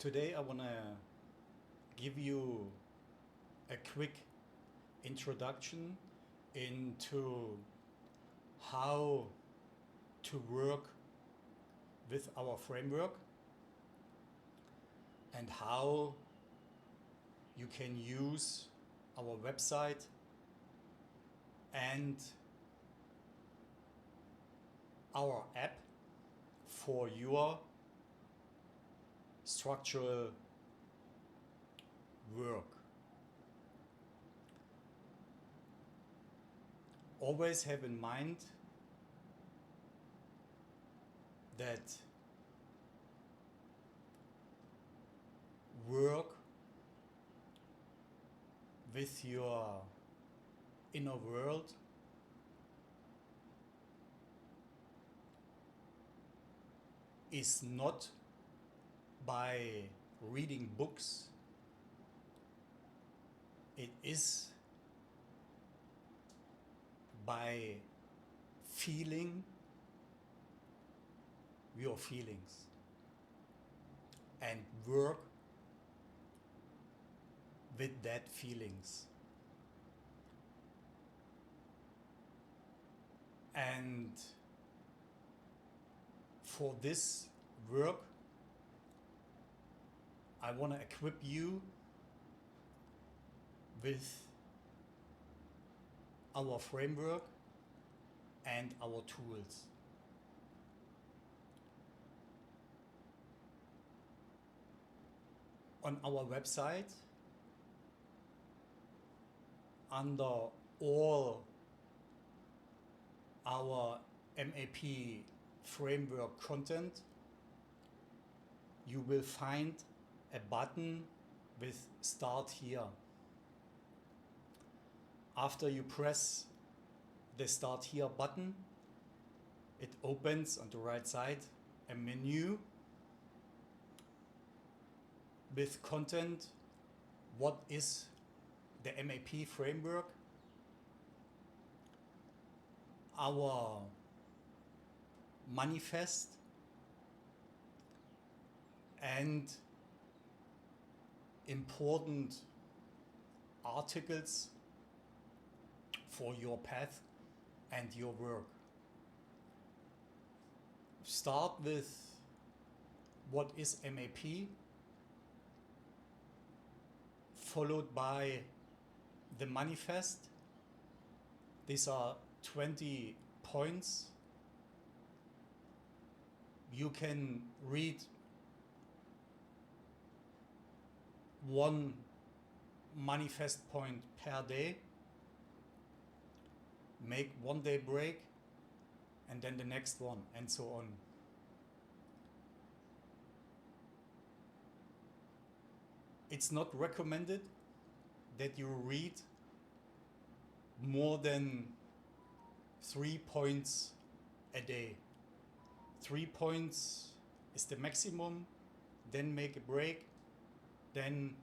today I want to give you a quick introduction into how to work with our framework and how you can use our website and our app for your structural work. Always have in mind that work with your inner world is not by reading books. It is by feeling your feelings and work with that feelings. And for this work, I want to equip you with our framework and our tools. On our website, under all our MAP framework content, you will find a button with Start Here. After you press the Start Here button, it opens on the right side a menu with content. What is the MAP framework? Our manifest and important articles for your path and your work. Start with what is MAP, followed by the manifest. These are 20 points. You can read one manifest point per day, make 1 day break, and then the next one, and so on. It's not recommended that you read more than 3 points a day. 3 points is the maximum, then make a break, then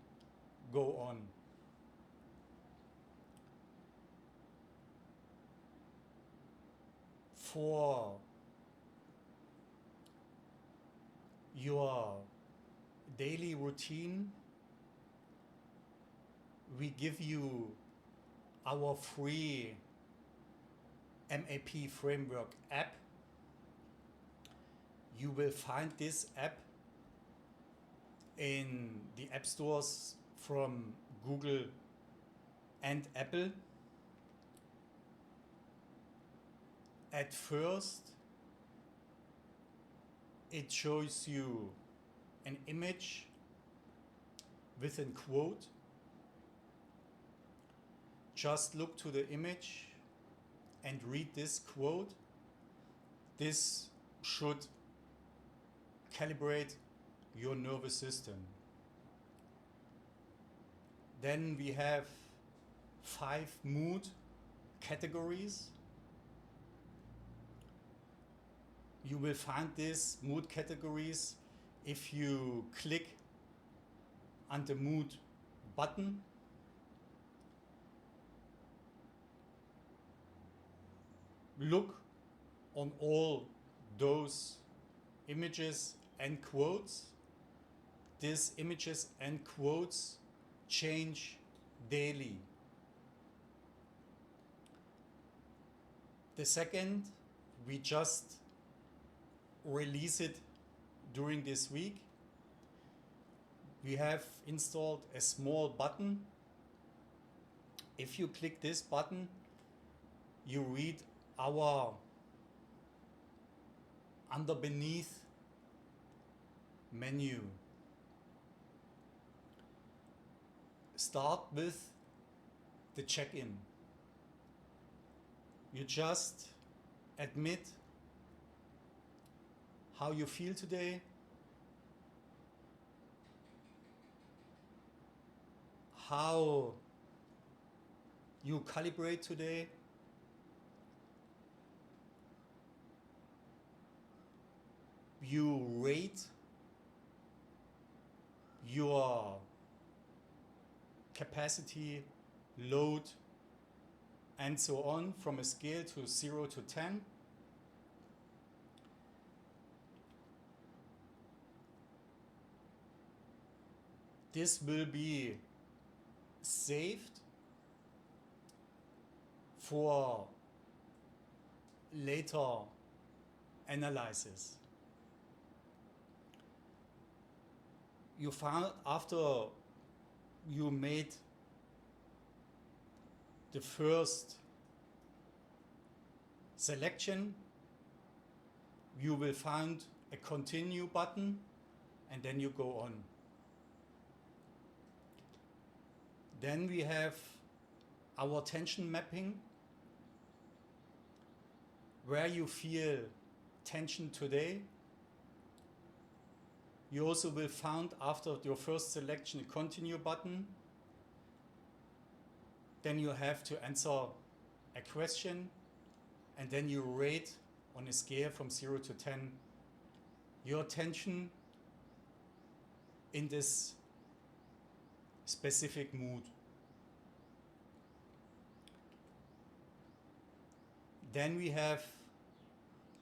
go on. For your daily routine, we give you our free MAP framework app. You will find this app in the app stores from Google and Apple. At first, it shows you an image with a quote. Just look to the image and read this quote. This should calibrate your nervous system. Then we have 5 mood categories. You will find these mood categories if you click on the mood button. Look on all those images and quotes. these images and quotes change daily. The second, we just release it during this week. We have installed a small button. If you click this button, you read our under beneath menu. Start with the check-in. You just admit how you feel today, how you calibrate today, you rate your capacity, load, and so on from a scale to 0 to 10. This will be saved for later analysis. You found after you made the first selection, you will find a continue button and then you go on. Then we have our tension mapping, where you feel tension today. You also will find after your first selection a continue button. Then you have to answer a question and then you rate on a scale from 0 to 10 your tension in this specific mood. Then we have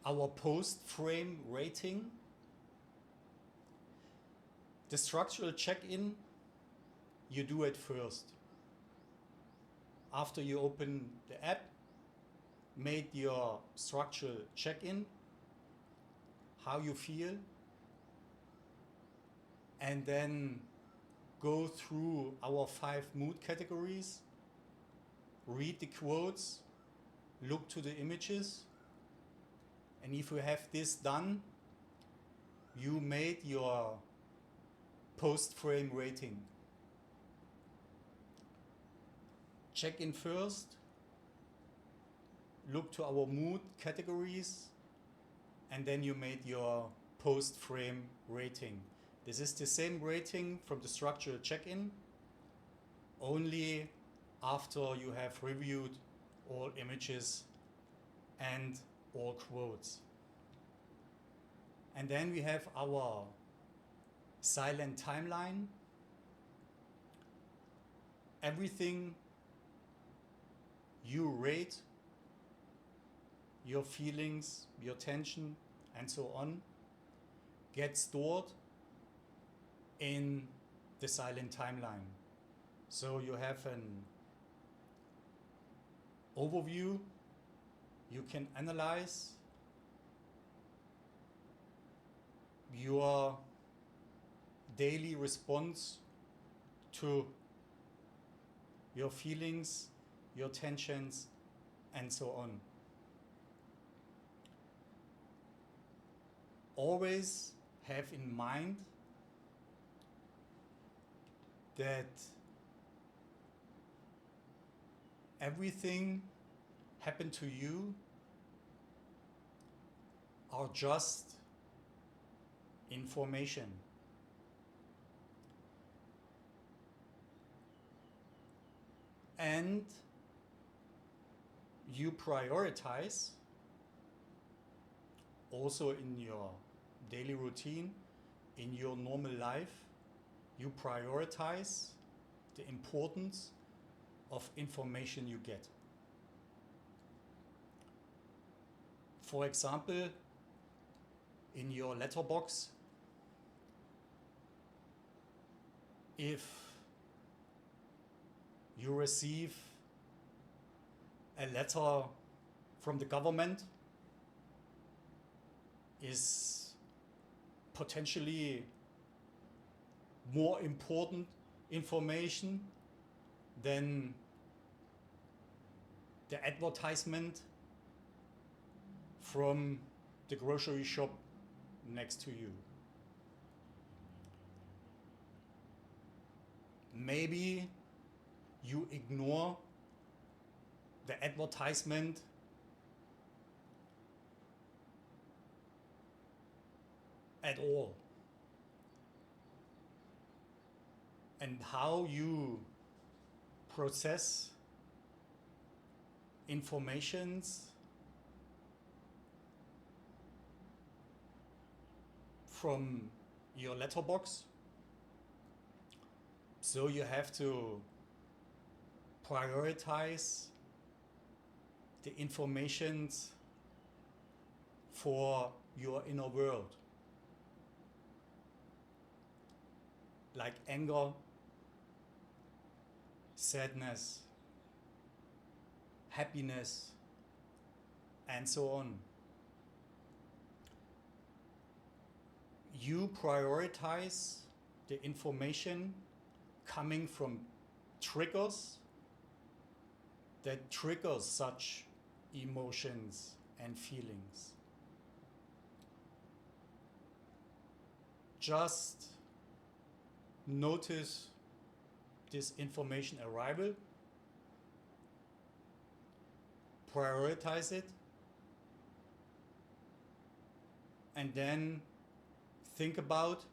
our post frame rating. The structural check-in, you do it first. After you open the app, made your structural check-in, how you feel, and then go through our 5 mood categories, read the quotes, look to the images, and if you have this done, you made your post-frame rating. Check in first, look to our mood categories, and then you made your post-frame rating. This is the same rating from the structural check-in, only after you have reviewed all images and all quotes. And then we have our silent timeline. Everything you rate, your feelings, your tension, and so on, gets stored in the silent timeline. So you have an overview, you can analyze your daily response to your feelings, your tensions, and so on. Always have in mind that everything happened to you are just information. And you prioritize also in your daily routine, in your normal life, you prioritize the importance of information you get. For example, in your letterbox, if you receive a letter from the government, is potentially more important information than the advertisement from the grocery shop next to you. Maybe you ignore the advertisement at all. And how you process informations from your letterbox. So you have to prioritize the informations for your inner world, like anger, sadness, happiness, and so on. You prioritize the information coming from triggers that triggers such emotions and feelings. Just notice this information arrival, prioritize it, and then think about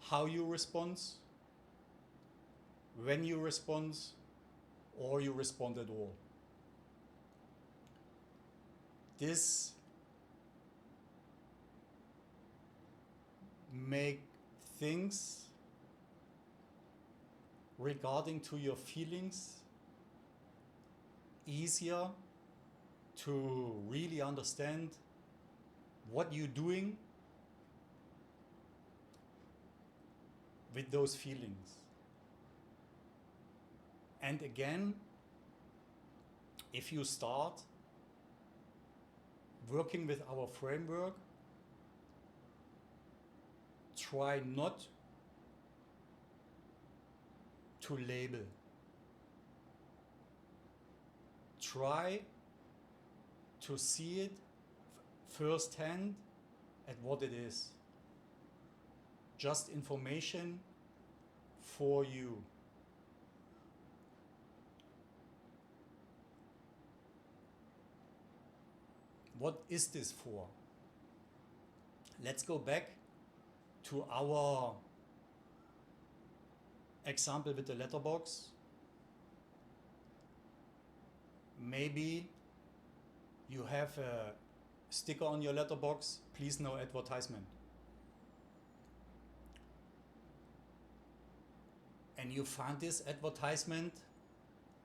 how you respond, when you respond, or you respond at all. This make things regarding to your feelings easier to really understand what you're doing with those feelings. And again, if you start working with our framework, try not to label. Try to see it firsthand at what it is. Just information for you. What is this for? Let's go back to our example with the letterbox. Maybe you have a sticker on your letterbox, please no advertisement. And you find this advertisement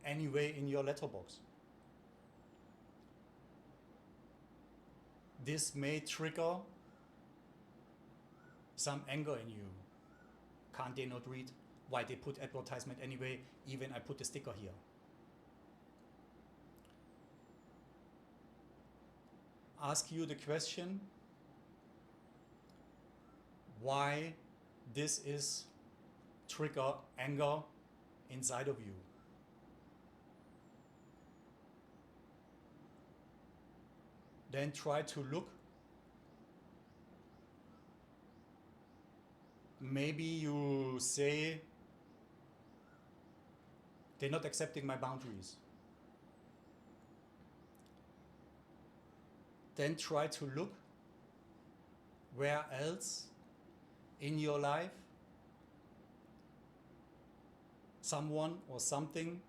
anyway in your letterbox. This may trigger some anger in you. Can't they not read why they put advertisement anyway, even I put the sticker here? Ask you the question, why this is trigger anger inside of you. Then try to look. Maybe you say, they're not accepting my boundaries. Then try to look where else in your life someone or something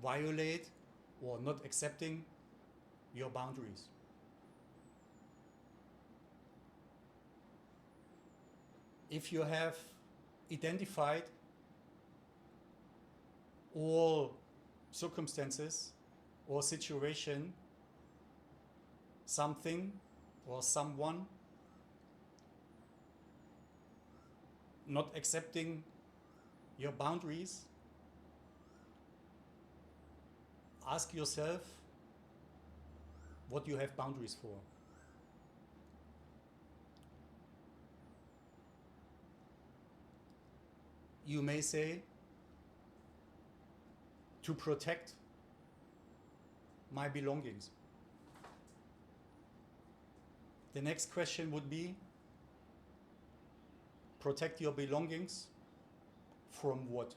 violate or not accepting your boundaries. If you have identified all circumstances or situation, something or someone not accepting your boundaries, ask yourself what you have boundaries for. You may say, to protect my belongings. The next question would be, protect your belongings from what?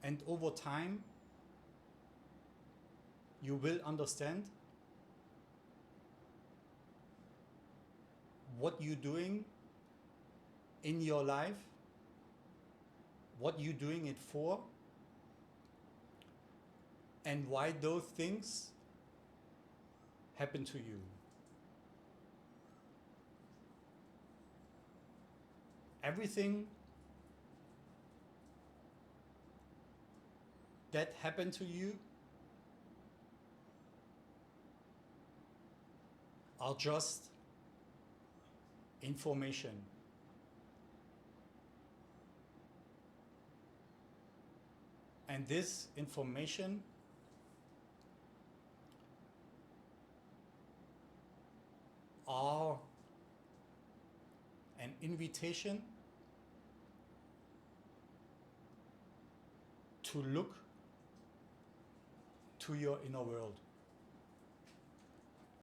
And over time, you will understand what you're doing in your life, what you're doing it for, and why those things happen to you. Everything that happened to you are just information. And this information are an invitation to look to your inner world.